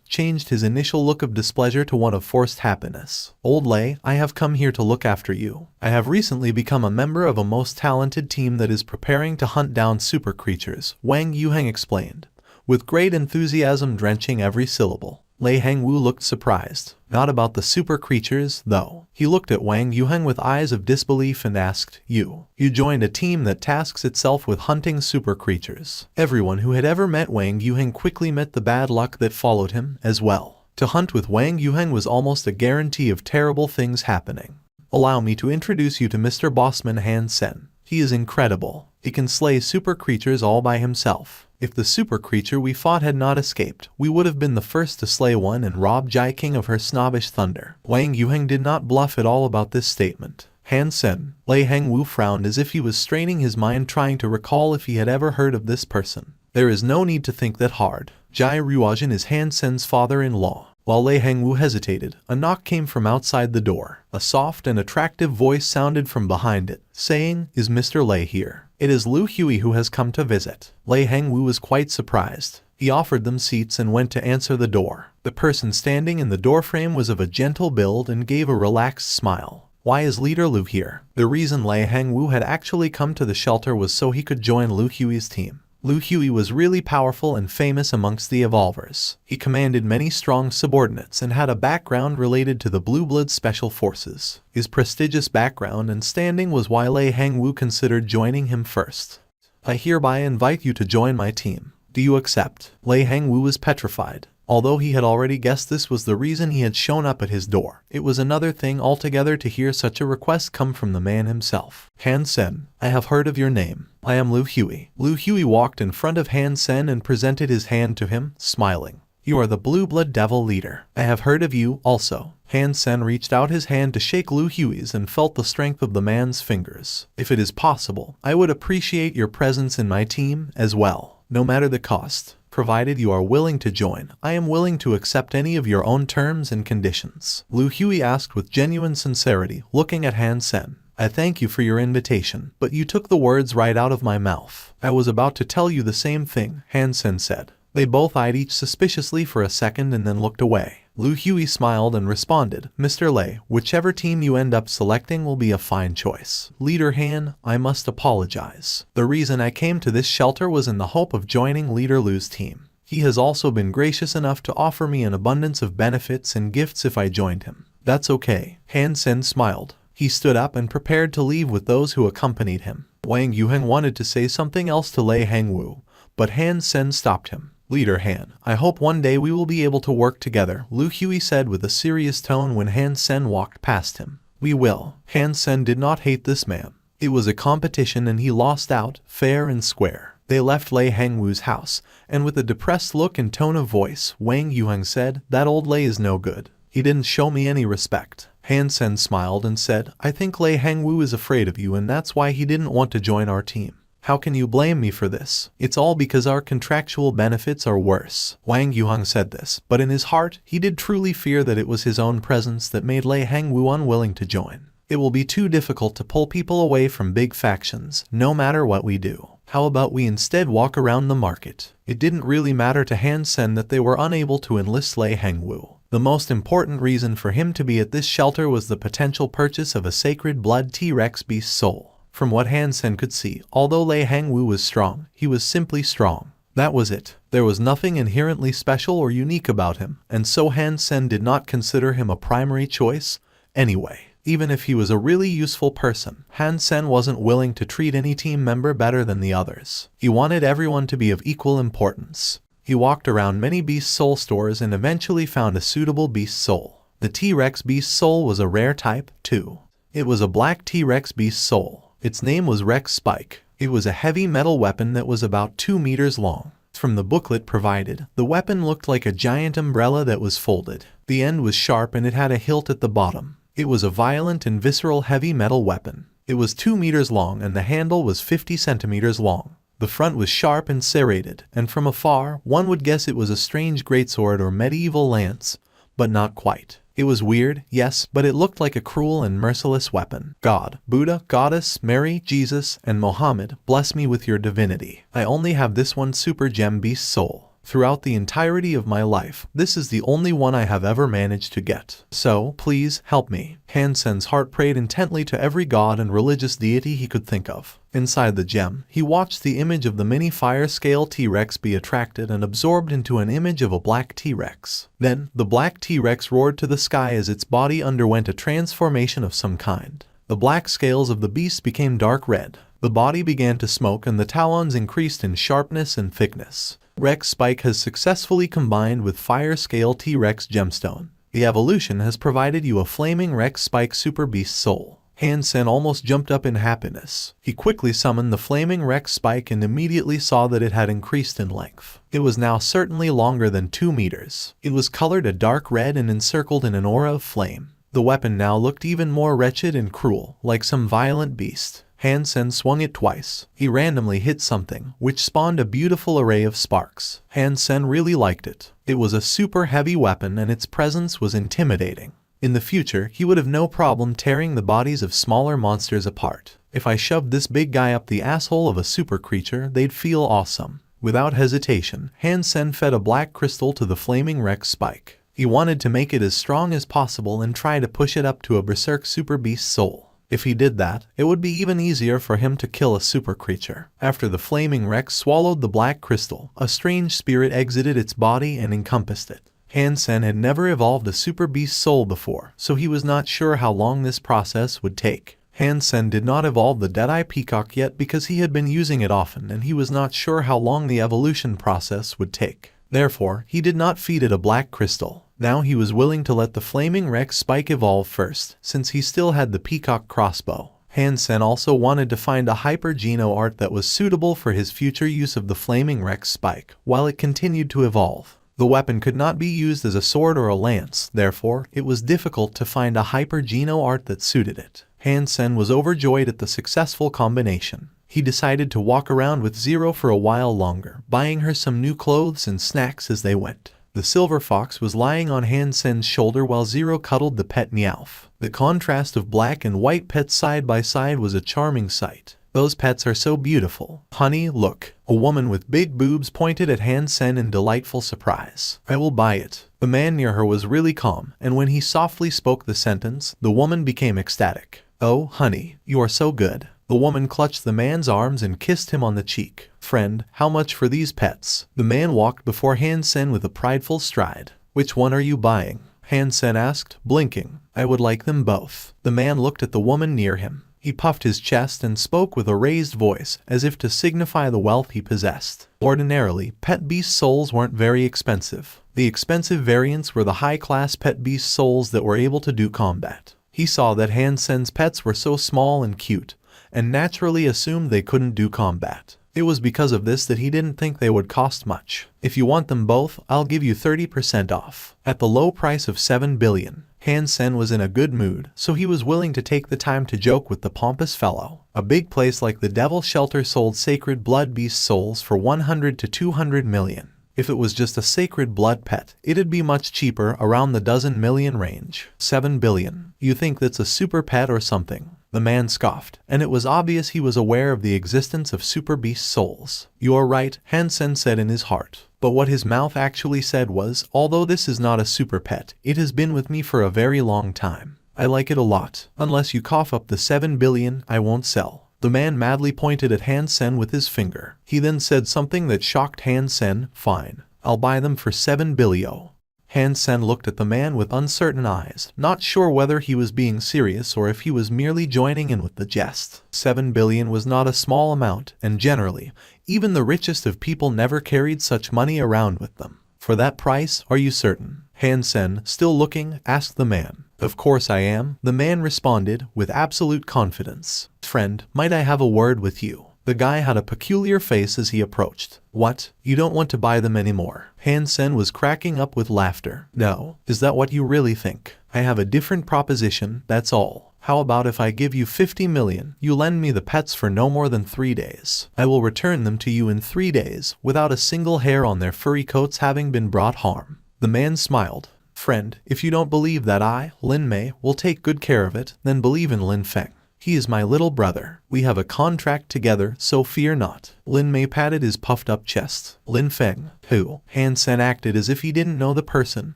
changed his initial look of displeasure to one of forced happiness. Old Lei, I have come here to look after you. I have recently become a member of a most talented team that is preparing to hunt down super creatures, Wang Yuhang explained, with great enthusiasm drenching every syllable. Lei Hangwu looked surprised. Not about the super creatures, though. He looked at Wang Yuhang with eyes of disbelief and asked, You joined a team that tasks itself with hunting super creatures. Everyone who had ever met Wang Yuhang quickly met the bad luck that followed him, as well. To hunt with Wang Yuhang was almost a guarantee of terrible things happening. Allow me to introduce you to Mr. Bossman Han Sen. He is incredible. He can slay super creatures all by himself. If the super creature we fought had not escaped, we would have been the first to slay one and rob Jai King of her snobbish thunder. Wang Yuhang did not bluff at all about this statement. Han Sen, Lei Hangwu frowned as if he was straining his mind trying to recall if he had ever heard of this person. There is no need to think that hard. Jai Ruojian is Han Sen's father-in-law. While Lei Hangwu hesitated, a knock came from outside the door. A soft and attractive voice sounded from behind it, saying, Is Mr. Lei here? It is Lu Hui who has come to visit. Lei Hangwu was quite surprised. He offered them seats and went to answer the door. The person standing in the doorframe was of a gentle build and gave a relaxed smile. Why is Leader Lu here? The reason Lei Hangwu had actually come to the shelter was so he could join Lu Hui's team. Lu Hui was really powerful and famous amongst the evolvers. He commanded many strong subordinates and had a background related to the Blue Blood Special Forces. His prestigious background and standing was why Lei Hangwu considered joining him first. I hereby invite you to join my team. Do you accept? Lei Hangwu was petrified. Although he had already guessed this was the reason he had shown up at his door, it was another thing altogether to hear such a request come from the man himself. Han Sen, I have heard of your name. I am Lu Hui. Lu Hui walked in front of Han Sen and presented his hand to him, smiling. You are the Blue Blood Devil leader. I have heard of you, also. Han Sen reached out his hand to shake Lu Hui's and felt the strength of the man's fingers. If it is possible, I would appreciate your presence in my team, as well. No matter the cost. Provided you are willing to join, I am willing to accept any of your own terms and conditions. Lu Hui asked with genuine sincerity, looking at Han Sen. I thank you for your invitation, but you took the words right out of my mouth. I was about to tell you the same thing, Han Sen said. They both eyed each suspiciously for a second and then looked away. Lu Hui smiled and responded, Mr. Lei, whichever team you end up selecting will be a fine choice. Leader Han, I must apologize. The reason I came to this shelter was in the hope of joining Leader Lu's team. He has also been gracious enough to offer me an abundance of benefits and gifts if I joined him. That's okay. Han Sen smiled. He stood up and prepared to leave with those who accompanied him. Wang Yuhang wanted to say something else to Lei Hangwu, but Han Sen stopped him. Leader Han, I hope one day we will be able to work together, Lu Hui said with a serious tone when Han Sen walked past him. We will. Han Sen did not hate this man. It was a competition and he lost out, fair and square. They left Lei Hangwu's house, and with a depressed look and tone of voice, Wang Yuhang said, That old Lei is no good. He didn't show me any respect. Han Sen smiled and said, I think Lei Hangwu is afraid of you and that's why he didn't want to join our team. How can you blame me for this? It's all because our contractual benefits are worse. Wang Yuhang said this, but in his heart, he did truly fear that it was his own presence that made Lei Hangwu unwilling to join. It will be too difficult to pull people away from big factions, no matter what we do. How about we instead walk around the market? It didn't really matter to Han Sen that they were unable to enlist Lei Hangwu. The most important reason for him to be at this shelter was the potential purchase of a sacred blood T-Rex beast soul. From what Han Sen could see, although Lei Hangwu was strong, he was simply strong. That was it. There was nothing inherently special or unique about him, and so Han Sen did not consider him a primary choice. Anyway, even if he was a really useful person, Han Sen wasn't willing to treat any team member better than the others. He wanted everyone to be of equal importance. He walked around many beast soul stores and eventually found a suitable beast soul. The T-Rex beast soul was a rare type, too. It was a black T-Rex beast soul. Its name was Rex Spike. It was a heavy metal weapon that was about 2 meters long. From the booklet provided, the weapon looked like a giant umbrella that was folded. The end was sharp and it had a hilt at the bottom. It was a violent and visceral heavy metal weapon. It was 2 meters long and the handle was 50 centimeters long. The front was sharp and serrated, and from afar, one would guess it was a strange greatsword or medieval lance, but not quite. It was weird, yes, but it looked like a cruel and merciless weapon. God, Buddha, Goddess, Mary, Jesus, and Mohammed, bless me with your divinity. I only have this one super gem beast soul. Throughout the entirety of my life, this is the only one I have ever managed to get. So, please, help me. Han Sen's heart prayed intently to every god and religious deity he could think of. Inside the gem, he watched the image of the mini fire-scale T-Rex be attracted and absorbed into an image of a black T-Rex. Then, the black T-Rex roared to the sky as its body underwent a transformation of some kind. The black scales of the beast became dark red. The body began to smoke and the talons increased in sharpness and thickness. Rex Spike has successfully combined with Fire Scale T-Rex Gemstone. The evolution has provided you a flaming Rex Spike Super Beast Soul. Han Sen almost jumped up in happiness. He quickly summoned the flaming Rex Spike and immediately saw that it had increased in length. It was now certainly longer than 2 meters. It was colored a dark red and encircled in an aura of flame. The weapon now looked even more wretched and cruel, like some violent beast. Han Sen swung it twice. He randomly hit something, which spawned a beautiful array of sparks. Han Sen really liked it. It was a super heavy weapon and its presence was intimidating. In the future, he would have no problem tearing the bodies of smaller monsters apart. If I shoved this big guy up the asshole of a super creature, they'd feel awesome. Without hesitation, Han Sen fed a black crystal to the flaming Rex Spike. He wanted to make it as strong as possible and try to push it up to a berserk super beast soul. If he did that, it would be even easier for him to kill a super creature. After the flaming Rex swallowed the black crystal, a strange spirit exited its body and encompassed it. Han Sen had never evolved a super beast soul before, so he was not sure how long this process would take. Han Sen did not evolve the Deadeye Peacock yet because he had been using it often and he was not sure how long the evolution process would take. Therefore, he did not feed it a black crystal. Now he was willing to let the flaming Rex Spike evolve first, since he still had the Peacock crossbow. Han Sen also wanted to find a Hyper Geno art that was suitable for his future use of the flaming Rex Spike, while it continued to evolve. The weapon could not be used as a sword or a lance, therefore, it was difficult to find a Hyper Geno art that suited it. Han Sen was overjoyed at the successful combination. He decided to walk around with Zero for a while longer, buying her some new clothes and snacks as they went. The silver fox was lying on Han Sen's shoulder while Zero cuddled the pet Meowth. The contrast of black and white pets side by side was a charming sight. Those pets are so beautiful. Honey, look. A woman with big boobs pointed at Han Sen in delightful surprise. I will buy it. The man near her was really calm, and when he softly spoke the sentence, the woman became ecstatic. Oh, honey, you are so good. The woman clutched the man's arms and kissed him on the cheek. Friend, how much for these pets? The man walked before Han Sen with a prideful stride. Which one are you buying? Han Sen asked, blinking. I would like them both. The man looked at the woman near him. He puffed his chest and spoke with a raised voice, as if to signify the wealth he possessed. Ordinarily, pet beast souls weren't very expensive. The expensive variants were the high-class pet beast souls that were able to do combat. He saw that Han Sen's pets were so small and cute, and naturally assumed they couldn't do combat. It was because of this that he didn't think they would cost much. If you want them both, I'll give you 30% off. At the low price of 7 billion, Han Sen was in a good mood, so he was willing to take the time to joke with the pompous fellow. A big place like the Devil Shelter sold sacred blood beast souls for 100 to 200 million. If it was just a sacred blood pet, it'd be much cheaper, around the dozen million range. 7 billion. You think that's a super pet or something? The man scoffed, and it was obvious he was aware of the existence of super beast souls. You're right, Han Sen said in his heart. But what his mouth actually said was, although this is not a super pet, it has been with me for a very long time. I like it a lot. Unless you cough up the 7 billion, I won't sell. The man madly pointed at Han Sen with his finger. He then said something that shocked Han Sen. Fine. I'll buy them for 7 billion. Han Sen looked at the man with uncertain eyes, not sure whether he was being serious or if he was merely joining in with the jest. 7 billion was not a small amount, and generally, even the richest of people never carried such money around with them. For that price, are you certain? Han Sen, still looking, asked the man. Of course I am, the man responded, with absolute confidence. Friend, might I have a word with you? The guy had a peculiar face as he approached. What? You don't want to buy them anymore? Han Sen was cracking up with laughter. No. Is that what you really think? I have a different proposition, that's all. How about if I give you 50 million, you lend me the pets for no more than 3 days. I will return them to you in 3 days, without a single hair on their furry coats having been brought harm. The man smiled. Friend, if you don't believe that I, Lin Mei, will take good care of it, then believe in Lin Feng. He is my little brother. We have a contract together, so fear not. Lin Mei patted his puffed-up chest. Lin Feng, who? Han Sen acted as if he didn't know the person,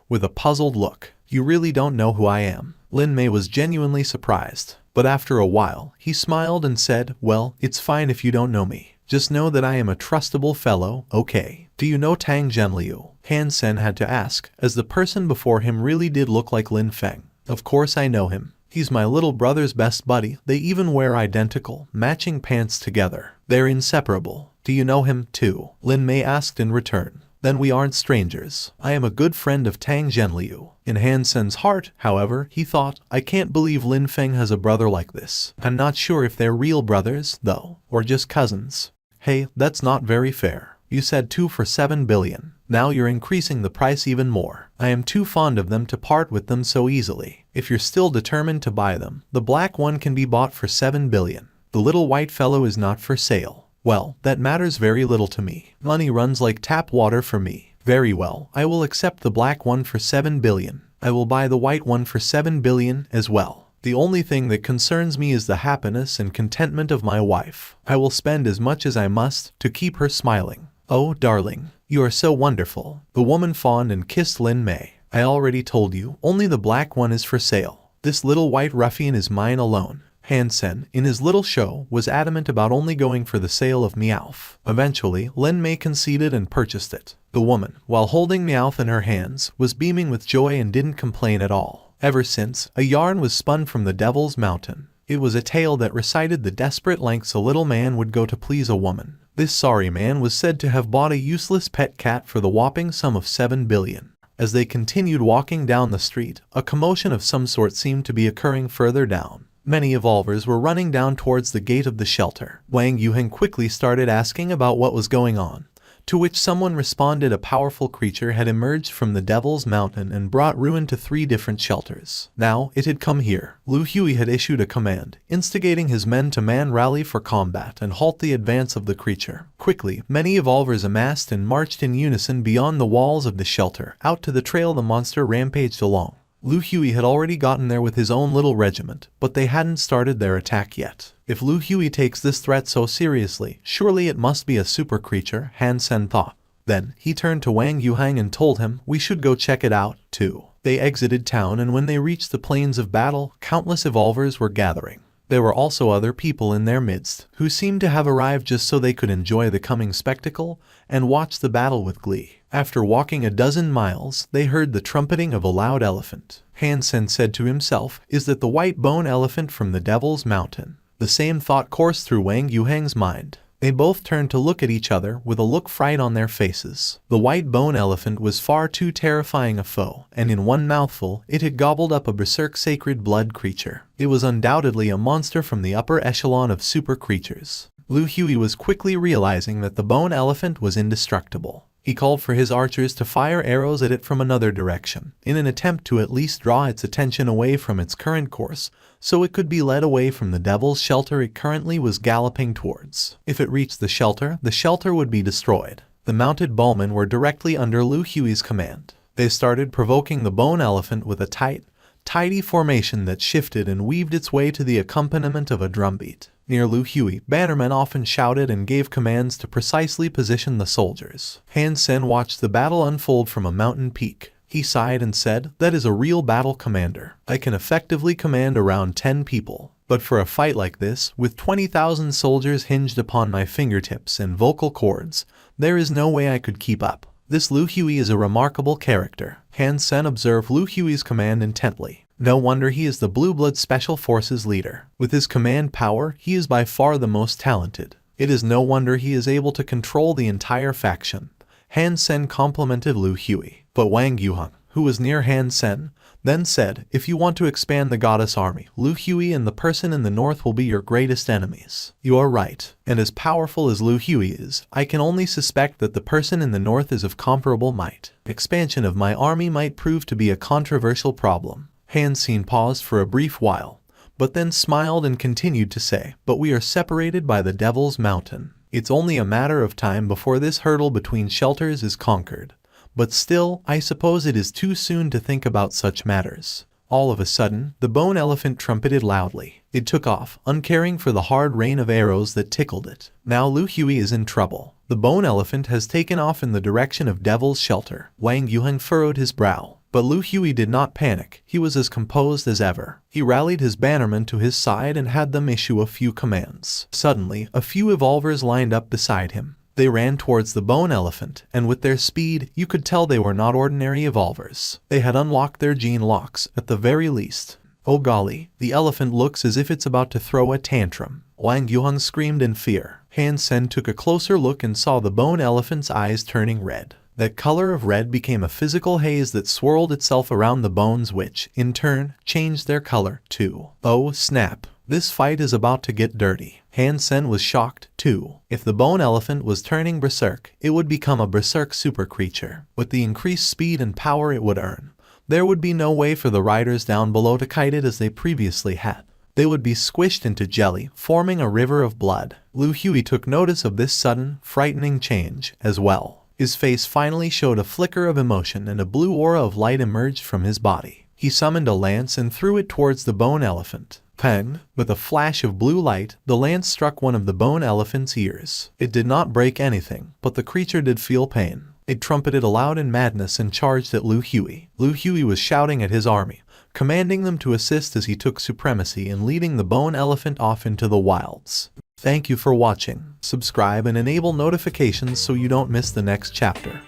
with a puzzled look. You really don't know who I am. Lin Mei was genuinely surprised, but after a while, he smiled and said, well, it's fine if you don't know me. Just know that I am a trustable fellow, okay? Do you know Tang Zhenliu? Han Sen had to ask, as the person before him really did look like Lin Feng. Of course I know him. He's my little brother's best buddy. They even wear identical, matching pants together. They're inseparable. Do you know him, too? Lin Mei asked in return. Then we aren't strangers. I am a good friend of Tang Zhenliu. In Han Sen's heart, however, he thought, I can't believe Lin Feng has a brother like this. I'm not sure if they're real brothers, though, or just cousins. Hey, that's not very fair. You said 2 for 7 billion. Now you're increasing the price even more. I am too fond of them to part with them so easily. If you're still determined to buy them, the black one can be bought for 7 billion. The little white fellow is not for sale. Well, that matters very little to me. Money runs like tap water for me. Very well, I will accept the black one for 7 billion. I will buy the white one for 7 billion as well. The only thing that concerns me is the happiness and contentment of my wife. I will spend as much as I must to keep her smiling. Oh, darling, you are so wonderful. The woman fawned and kissed Lin Mei. I already told you, only the black one is for sale. This little white ruffian is mine alone. Han Sen, in his little show, was adamant about only going for the sale of Meowth. Eventually, Lin Mei conceded and purchased it. The woman, while holding Meowth in her hands, was beaming with joy and didn't complain at all. Ever since, a yarn was spun from the Devil's Mountain. It was a tale that recited the desperate lengths a little man would go to please a woman. This sorry man was said to have bought a useless pet cat for the whopping sum of 7 billion. As they continued walking down the street, a commotion of some sort seemed to be occurring further down. Many evolvers were running down towards the gate of the shelter. Wang Yuhang quickly started asking about what was going on, to which someone responded a powerful creature had emerged from the Devil's Mountain and brought ruin to 3 different shelters. Now, it had come here. Lu Hui had issued a command, instigating his men to rally for combat and halt the advance of the creature. Quickly, many evolvers amassed and marched in unison beyond the walls of the shelter, out to the trail the monster rampaged along. Lu Hui had already gotten there with his own little regiment, but they hadn't started their attack yet. If Lu Hui takes this threat so seriously, surely it must be a super creature, Han Sen thought. Then, he turned to Wang Yuhang and told him, we should go check it out, too. They exited town, and when they reached the plains of battle, countless evolvers were gathering. There were also other people in their midst, who seemed to have arrived just so they could enjoy the coming spectacle and watch the battle with glee. After walking a dozen miles, they heard the trumpeting of a loud elephant. Han Sen said to himself, is that the white bone elephant from the Devil's Mountain? The same thought coursed through Wang Yuhang's mind. They both turned to look at each other with a look fright on their faces. The white bone elephant was far too terrifying a foe, and in one mouthful, it had gobbled up a berserk sacred blood creature. It was undoubtedly a monster from the upper echelon of super creatures. Lu Hui was quickly realizing that the bone elephant was indestructible. He called for his archers to fire arrows at it from another direction, in an attempt to at least draw its attention away from its current course, so it could be led away from the devil's shelter it currently was galloping towards. If it reached the shelter would be destroyed. The mounted bowmen were directly under Lu Hui's command. They started provoking the bone elephant with a tidy formation that shifted and weaved its way to the accompaniment of a drumbeat. Near Lu Hui, bannermen often shouted and gave commands to precisely position the soldiers. Han Sen watched the battle unfold from a mountain peak. He sighed and said, that is a real battle commander. I can effectively command around 10 people. But for a fight like this, with 20,000 soldiers hinged upon my fingertips and vocal cords, there is no way I could keep up. This Lu Hui is a remarkable character. Han Sen observed Lu Hui's command intently. No wonder he is the Blue Blood Special Forces leader. With his command power, he is by far the most talented. It is no wonder he is able to control the entire faction. Han Sen complimented Lu Hui. But Wang Yuhang, who was near Han Sen, then said, if you want to expand the goddess army, Lu Hui and the person in the north will be your greatest enemies. You are right, and as powerful as Lu Hui is, I can only suspect that the person in the north is of comparable might. Expansion of my army might prove to be a controversial problem. Han Sen paused for a brief while, but then smiled and continued to say, but we are separated by the Devil's Mountain. It's only a matter of time before this hurdle between shelters is conquered. But still, I suppose it is too soon to think about such matters. All of a sudden, the bone elephant trumpeted loudly. It took off, uncaring for the hard rain of arrows that tickled it. Now Lu Hui is in trouble. The bone elephant has taken off in the direction of Devil's Shelter. Wang Yuhang furrowed his brow. But Lu Hui did not panic. He was as composed as ever. He rallied his bannermen to his side and had them issue a few commands. Suddenly, a few evolvers lined up beside him. They ran towards the bone elephant, and with their speed, you could tell they were not ordinary evolvers. They had unlocked their gene locks, at the very least. Oh golly, the elephant looks as if it's about to throw a tantrum. Wang Yuhang screamed in fear. Han Sen took a closer look and saw the bone elephant's eyes turning red. That color of red became a physical haze that swirled itself around the bones which, in turn, changed their color, too. Oh snap. This fight is about to get dirty. Han Sen was shocked, too. If the bone elephant was turning berserk, it would become a berserk super creature. With the increased speed and power it would earn, there would be no way for the riders down below to kite it as they previously had. They would be squished into jelly, forming a river of blood. Lu Hui took notice of this sudden, frightening change, as well. His face finally showed a flicker of emotion and a blue aura of light emerged from his body. He summoned a lance and threw it towards the bone elephant. Pang! With a flash of blue light, the lance struck one of the bone elephant's ears. It did not break anything, but the creature did feel pain. It trumpeted aloud in madness and charged at Lu Hui. Lu Hui was shouting at his army, commanding them to assist as he took supremacy in leading the bone elephant off into the wilds. Thank you for watching. Subscribe and enable notifications so you don't miss the next chapter.